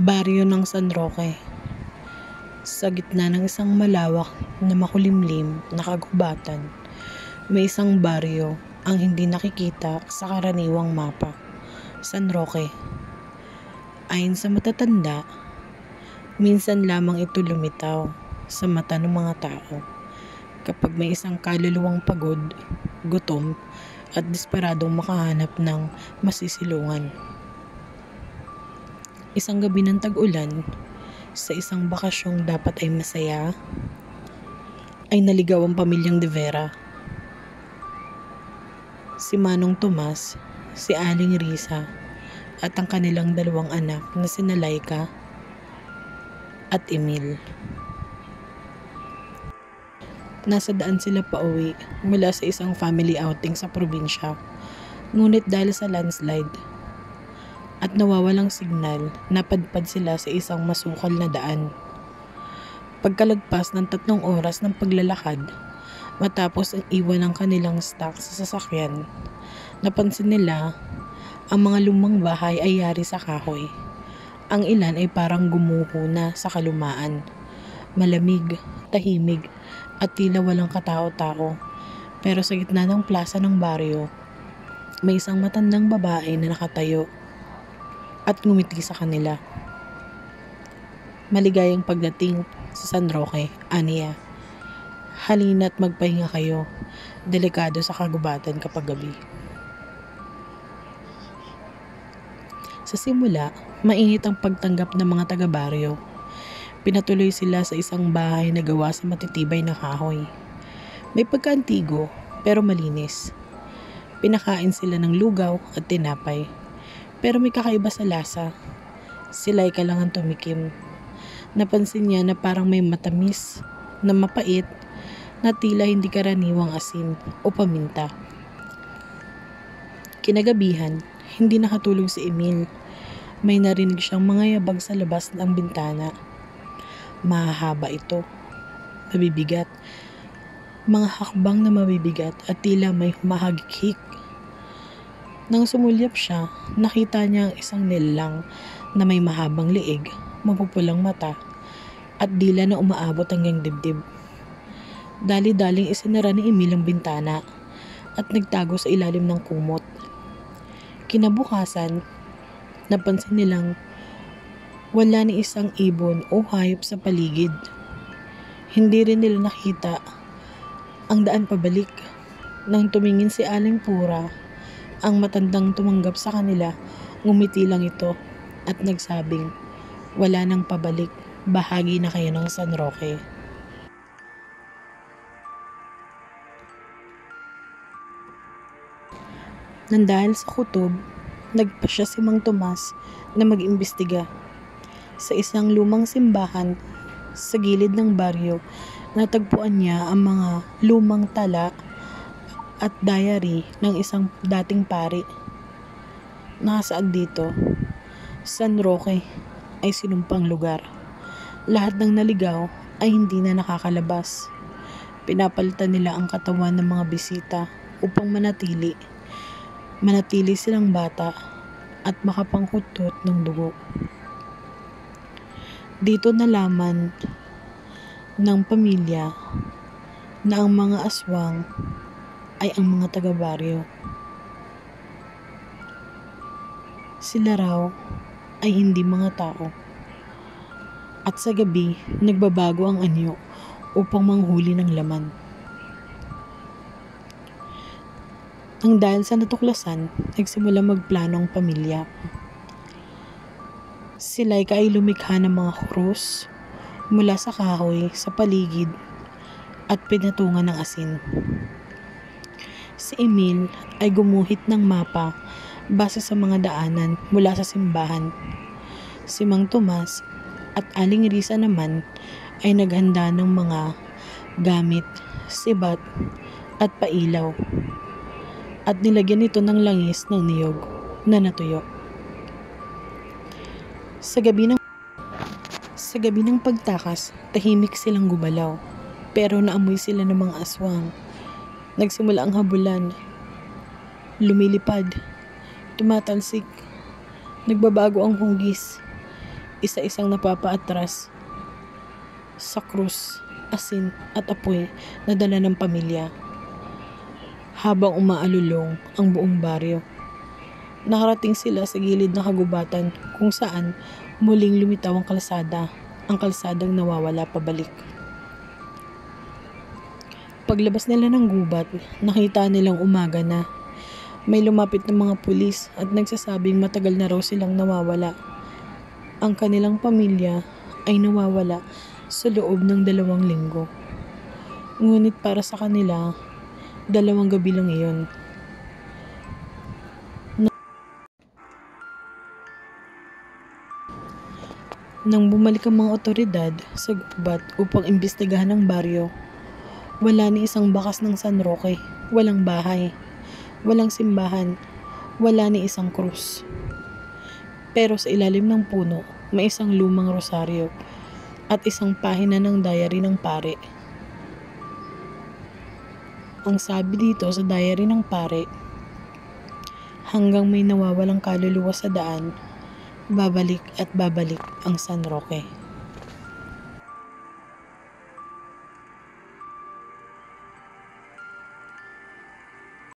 Baryo ng San Roque. Sa gitna ng isang malawak na makulimlim na kagubatan, may isang baryo ang hindi nakikita sa karaniwang mapa. San Roque. Ayon sa matatanda, minsan lamang ito lumitaw sa mata ng mga tao kapag may isang kaluluwang pagod, gutom at desperadong makahanap ng masisilungan. Isang gabi ng tag-ulan, sa isang bakasyong dapat ay masaya, ay naligaw ang pamilyang De Vera. Si Manong Tomas, si Aling Risa, at ang kanilang dalawang anak na sina Laika at Emil. Nasa daan sila pauwi mula sa isang family outing sa probinsya. Ngunit dahil sa landslide at nawawalang signal, napadpad sila sa isang masukal na daan. Pagkalagpas ng 3 oras ng paglalakad, matapos ang iwan ng kanilang stock sa sasakyan, napansin nila ang mga lumang bahay ay yari sa kahoy. Ang ilan ay parang gumuho na sa kalumaan. Malamig, tahimik, at tila walang katao-tao. Pero sa gitna ng plaza ng baryo, may isang matandang babae na nakatayo at ngumiti sa kanila. Maligayang pagdating sa San Roque, aniya. Halina't magpahinga kayo. Delikado sa kagubatan kapag gabi. Sa simula, mainit ang pagtanggap ng mga taga-baryo. Pinatuloy sila sa isang bahay na gawa sa matitibay na kahoy. May pagkaantigo pero malinis. Pinakain sila ng lugaw at tinapay. Pero may kakaiba sa lasa. Si Laika lang ang tumikim. Napansin niya na parang may matamis, na mapait, na tila hindi karaniwang asin o paminta. Kinagabihan, hindi nakatulog si Emil. May narinig siyang mga yabag sa labas ng bintana. Mahahaba ito. Mabibigat. Mga hakbang na mabibigat at tila may humahagik. Nang sumulyap siya, nakita niya ang isang nilalang na may mahabang leeg, mapupulang mata, at dila na umaabot hanggang dibdib. Dali-daling isinara ni Emil ang bintana at nagtago sa ilalim ng kumot. Kinabukasan, napansin nilang wala ni isang ibon o hayop sa paligid. Hindi rin nila nakita ang daan pabalik. Nang tumingin si Aling Pura, ang matandang tumanggap sa kanila, ngumiti lang ito at nagsabing, "Wala nang pabalik, bahagi na kayo ng San Roque." Nang dahil sa kutob, nagpasya si Mang Tomas na mag-imbestiga. Sa isang lumang simbahan sa gilid ng baryo, natagpuan niya ang mga lumang tala at diary ng isang dating pari. Nakasaad dito, San Roque ay sinumpang lugar. Lahat ng naligaw ay hindi na nakakalabas. Pinapalitan nila ang katawan ng mga bisita upang manatili silang bata at makapanghutot ng dugo. Dito nalaman ng pamilya na ang mga aswang ay ang mga taga-baryo. Sila raw ay hindi mga tao. At sa gabi, nagbabago ang anyo upang manghuli ng laman. Nang dahil sa natuklasan, nagsimula magplano ang pamilya. Si Laika ay lumikha ng mga krus mula sa kahoy sa paligid at pinatungan ng asin. Si Emil ay gumuhit ng mapa base sa mga daanan mula sa simbahan. Si Mang Tomas at Aling Risa naman ay naghanda ng mga gamit, sibat at pailaw, at nilagyan ito ng langis ng niyog na natuyo. Sa gabi ng pagtakas, tahimik silang gumalaw, pero naamoy sila ng mga aswang. Nagsimula ang habulan. Lumilipad, tumatalsik, nagbabago ang hugis. isa-isang napapaatras sa krus, asin at apoy na dala ng pamilya. Habang umaalulong ang buong baryo, nakarating sila sa gilid ng kagubatan kung saan muling lumitaw ang kalsadang nawawala pabalik. Paglabas nila ng gubat, nakita nilang umaga na. May lumapit ng mga pulis at nagsasabing matagal na raw silang nawawala. Ang kanilang pamilya ay nawawala sa loob ng 2 linggo. Ngunit para sa kanila, 2 gabi lang iyon. Nang bumalik ang mga otoridad sa gubat upang imbestigahan ang baryo, wala ni isang bakas ng San Roque, walang bahay, walang simbahan, wala ni isang krus. Pero sa ilalim ng puno, may isang lumang rosaryo at isang pahina ng diary ng pare. Ang sabi dito sa diary ng pare, hanggang may nawawalang kaluluwa sa daan, babalik at babalik ang San Roque.